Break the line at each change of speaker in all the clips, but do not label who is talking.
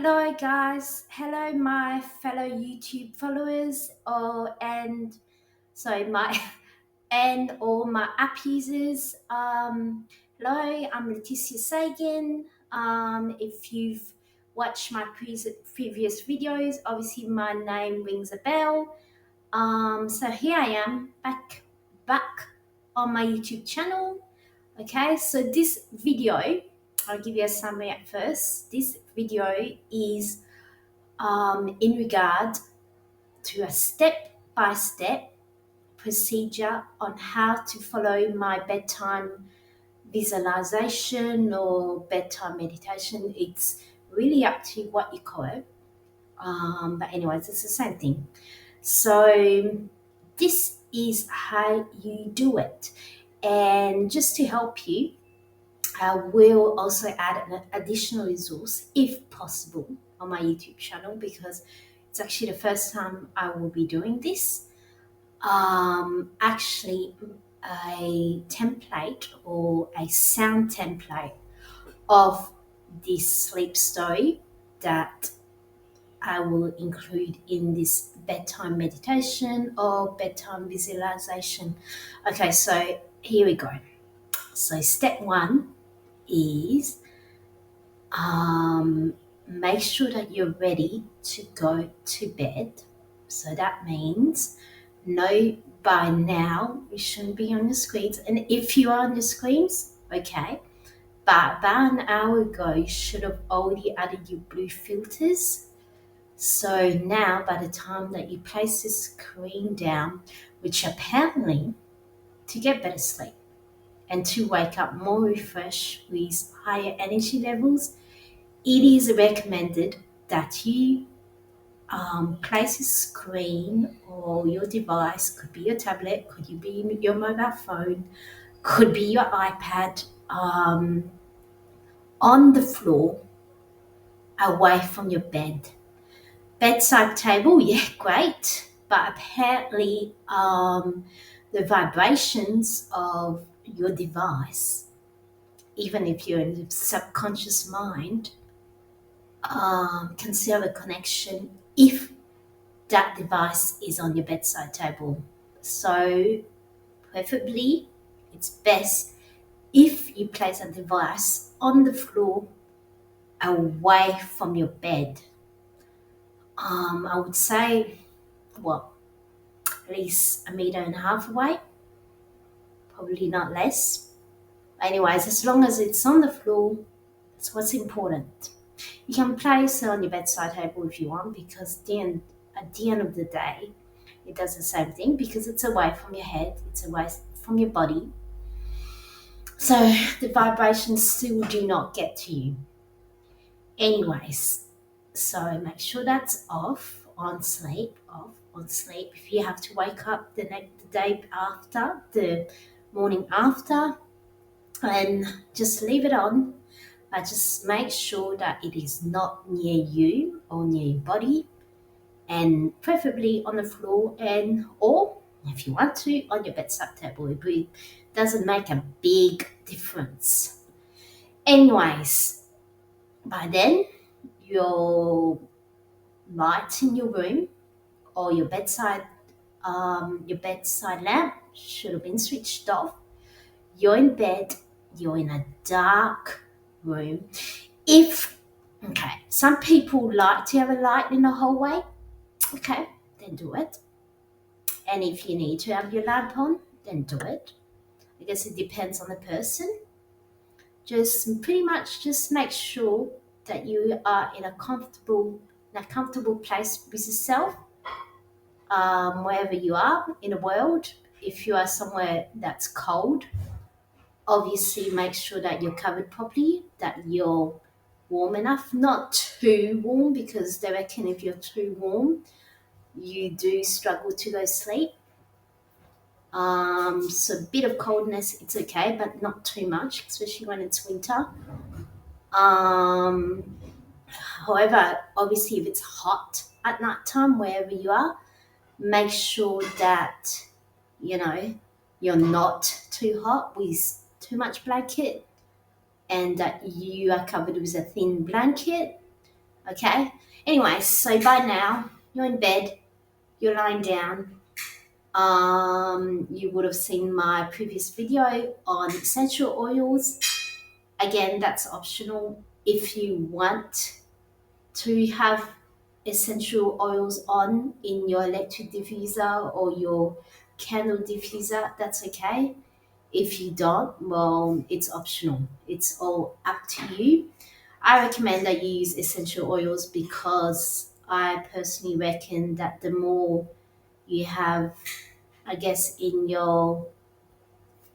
Hello, guys. Hello, my fellow YouTube followers, and sorry, my and all my app users. Hello, I'm Leticia Sagan. If you've watched my previous videos, obviously my name rings a bell. So here I am back on my YouTube channel. Okay, so this video, I'll give you a summary at first. This video is in regard to a step-by-step procedure on how to follow my bedtime visualization or bedtime meditation. It's really up to what you call it. But anyways, it's the same thing. So this is how you do it. And just to help you, I will also add an additional resource if possible on my YouTube channel because it's actually the first time I will be doing this. Actually, a template or a sound template of this sleep story that I will include in this bedtime meditation or bedtime visualization. Okay, so here we go. So, step one is make sure that you're ready to go to bed. So that means know by now you shouldn't be on your screens. And if you are on your screens, okay. But about an hour ago, you should have already added your blue filters. So now, by the time that you place the screen down, which apparently to get better sleep and to wake up more refreshed with higher energy levels, it is recommended that you place a screen or your device, could be your tablet, could you be your mobile phone, could be your iPad, on the floor away from your bed. Bedside table, yeah, great. But apparently, the vibrations of your device, even if you're in the subconscious mind, can still have a connection if that device is on your bedside table. So, preferably, it's best if you place a device on the floor away from your bed. I would say, well, at least a meter and a half away, probably not less. Anyways, as long as it's on the floor, that's what's important. You can place it on your bedside table if you want because then at the end of the day, it does the same thing because it's away from your head, it's away from your body. So the vibrations still do not get to you. Anyways, so make sure that's off on sleep. If you have to wake up the day after, the morning after, and just leave it on. But just make sure that it is not near you or near your body, and preferably on the floor, and or if you want to on your bedside table. It doesn't make a big difference. Anyways, by then your light in your room or your bedside lamp should have been switched off. You're in bed, you're in a dark room. If okay, some people like to have a light in the hallway. Okay, then do it. And if you need to have your lamp on, then do it. I guess it depends on the person. Just pretty much just make sure that you are in a comfortable place with yourself, wherever you are in the world. If you are somewhere that's cold, obviously make sure that you're covered properly, that you're warm enough, not too warm because they reckon if you're too warm, you do struggle to go sleep. So a bit of coldness, it's okay, but not too much, especially when it's winter. Um, However, obviously, if it's hot at night time, wherever you are, make sure that you know you're not too hot with too much blanket and that you are covered with a thin blanket. Okay. Anyway, so by now you're in bed, you're lying down. You would have seen my previous video on essential oils. Again, that's optional if you want to have essential oils on in your electric diffuser or your candle diffuser. That's okay. If you don't, well, it's optional. It's all up to you. I recommend that you use essential oils because I personally reckon that the more you have, I guess, in your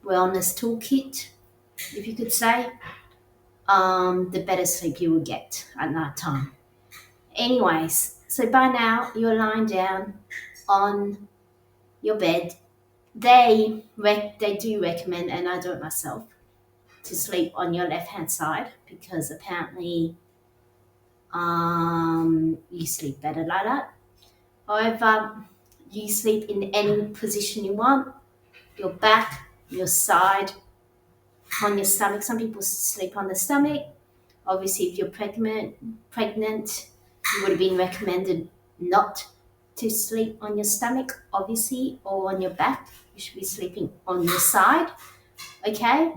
wellness toolkit, if you could say, the better sleep you will get at night time. Anyways, so by now you're lying down on your bed. They do recommend, and I do it myself, to sleep on your left hand side because apparently you sleep better like that. However, you sleep in any position you want, your back, your side, on your stomach. Some people sleep on the stomach. Obviously, if you're pregnant, you would have been recommended not to sleep on your stomach, obviously, or on your back. You should be sleeping on your side. Okay.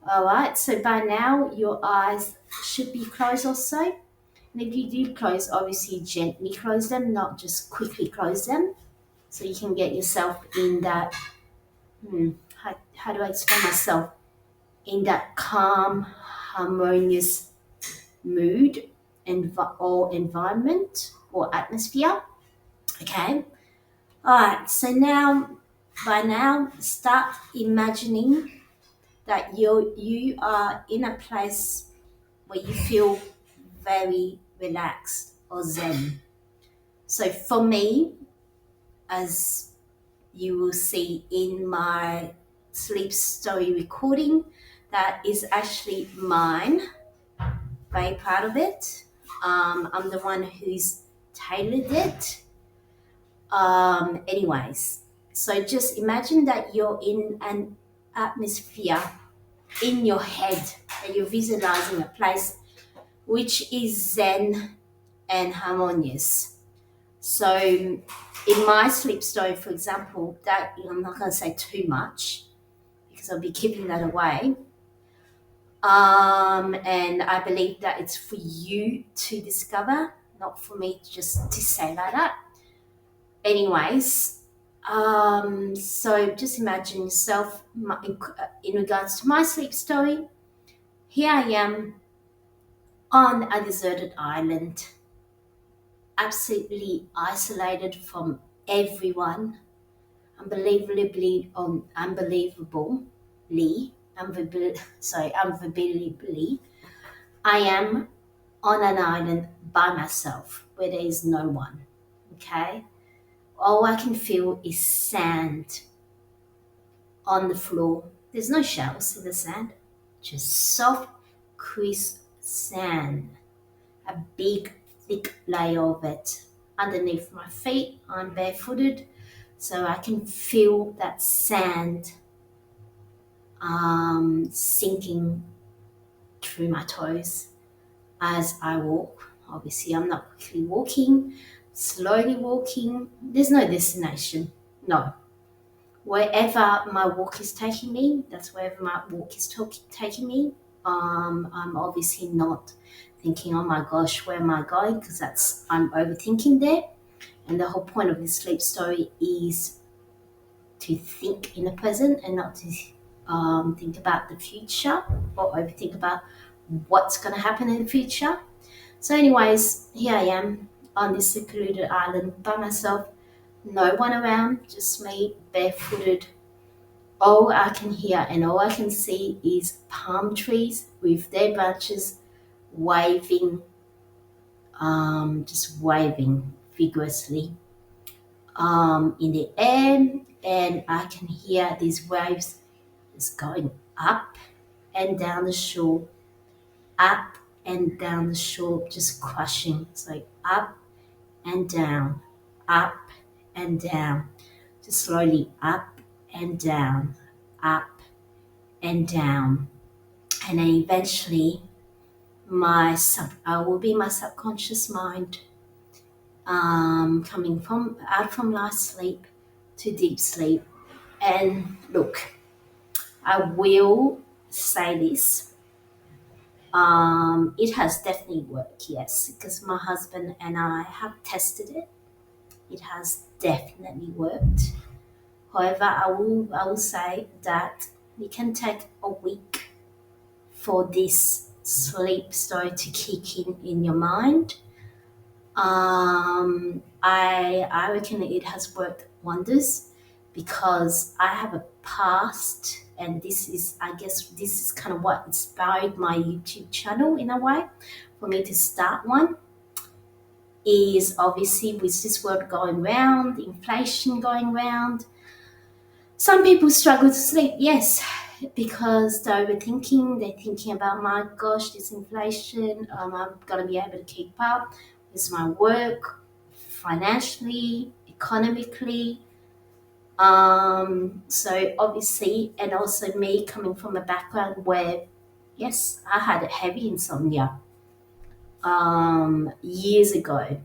All right. So by now, your eyes should be closed also. And if you do close, obviously gently close them, not just quickly close them. So you can get yourself in that, how do I explain myself? In that calm, harmonious mood or environment or atmosphere. Okay. All right. So now, by now, start imagining that you are in a place where you feel very relaxed or zen. So for me, as you will see in my sleep story recording, that is actually mine. Very proud of it. I'm the one who's tailored it. Anyways, so just imagine that you're in an atmosphere in your head and you're visualizing a place which is zen and harmonious. So, in my sleep story, for example, that I'm not going to say too much because I'll be keeping that away. And I believe that it's for you to discover, not for me just to say like that. Anyways, so just imagine yourself in regards to my sleep story. Here I am on a deserted island, absolutely isolated from everyone, unbelievably, I am on an island by myself where there is no one. Okay, all I can feel is sand on the floor. There's no shells in the sand, just soft, crisp sand. A big, thick layer of it underneath my feet. I'm barefooted, so I can feel that sand sinking through my toes as I walk. Obviously, I'm not quickly walking, slowly walking. There's no destination. No. Wherever my walk is taking me, that's wherever my walk is taking me. I'm obviously not thinking, oh my gosh, where am I going? Because I'm overthinking there. And the whole point of this sleep story is to think in the present and not to think about the future or overthink about what's going to happen in the future. So, anyways, here I am on this secluded island by myself, no one around, just me, barefooted. All I can hear and all I can see is palm trees with their branches waving, just waving vigorously in the air, and I can hear these waves just going up and down the shore, up and down the shore, just crushing. It's like up and down, just slowly up and down, and then eventually will be my subconscious mind, coming from out from last sleep to deep sleep. And look, I will say this. It has definitely worked, yes, because my husband and I have tested it. It has definitely worked. However, I will say that it can take a week for this sleep story to kick in your mind. I reckon it has worked wonders because I have a past, and this is, I guess this is kind of what inspired my YouTube channel in a way for me to start one. Is obviously with this world going round, inflation going round. Some people struggle to sleep, yes, because they're overthinking. They're thinking about, my gosh, this inflation. I'm gonna be able to keep up with my work, financially, economically. So obviously, and also me coming from a background where, yes, I had a heavy insomnia years ago,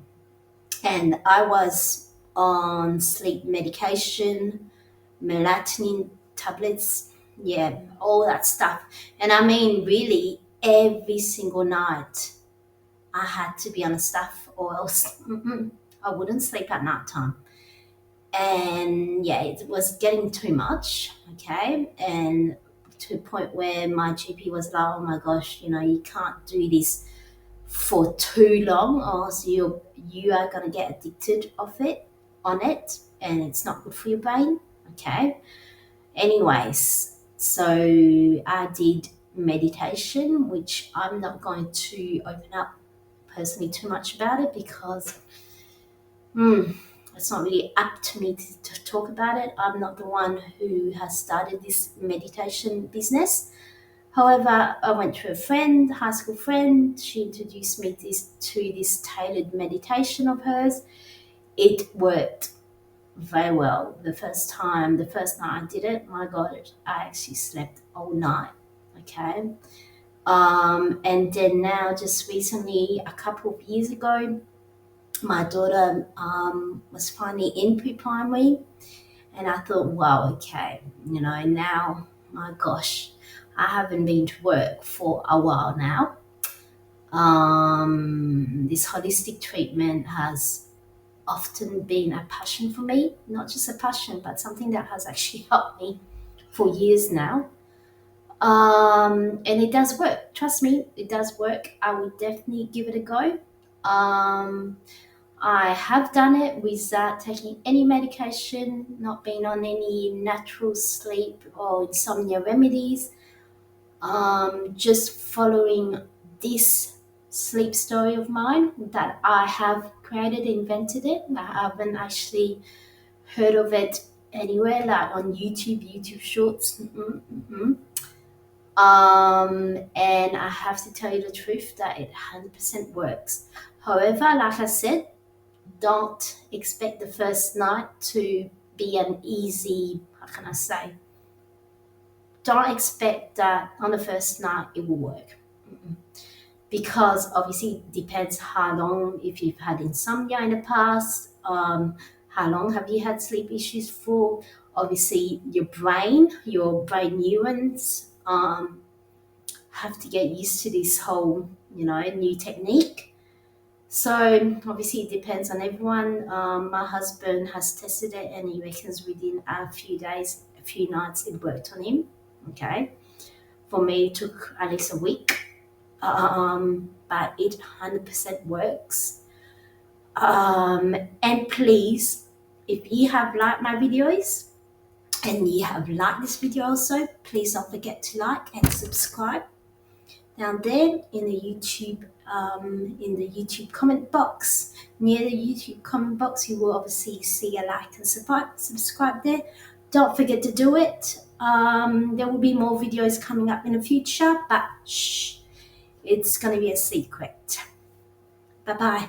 and I was on sleep medication, melatonin tablets, yeah, all that stuff. And I mean, really, every single night I had to be on the stuff, or else I wouldn't sleep at night time. And yeah, it was getting too much, okay? And to a point where my GP was like, oh my gosh, you can't do this for too long, or else you are gonna get addicted of it on it, and it's not good for your brain. Okay. Anyways, so I did meditation, which I'm not going to open up personally too much about it because hmm, it's not really up to me to talk about it. I'm not the one who has started this meditation business. However, I went to a friend, high school friend. She introduced me to this tailored meditation of hers. It worked very well. The first night I did it, my God, I actually slept all night. Okay. And then now, just recently, a couple of years ago, my daughter was finally in pre-primary, and I thought, wow, okay, now, my gosh, I haven't been to work for a while now. This holistic treatment has often been a passion for me, not just a passion, but something that has actually helped me for years now. And it does work. Trust me, it does work. I would definitely give it a go. Um, I have done it without taking any medication, not being on any natural sleep or insomnia remedies, just following this sleep story of mine that I have created, invented it. I haven't actually heard of it anywhere, like on YouTube Shorts. And I have to tell you the truth that it 100% works. However, like I said, don't expect the first night to be an easy, how can I say, don't expect that on the first night it will work. Because obviously it depends how long, if you've had insomnia in the past, how long have you had sleep issues for. Obviously your brain neurons have to get used to this whole new technique. So obviously it depends on everyone. My husband has tested it, and he reckons within a few days, a few nights, it worked on him. Okay, for me it took at least a week, but it 100% works. And please, if you have liked my videos and you have liked this video also, please don't forget to like and subscribe. Down there in the YouTube comment box, near the YouTube comment box, you will obviously see a like and subscribe there. Don't forget to do it. There will be more videos coming up in the future, but shh, it's going to be a secret. Bye bye.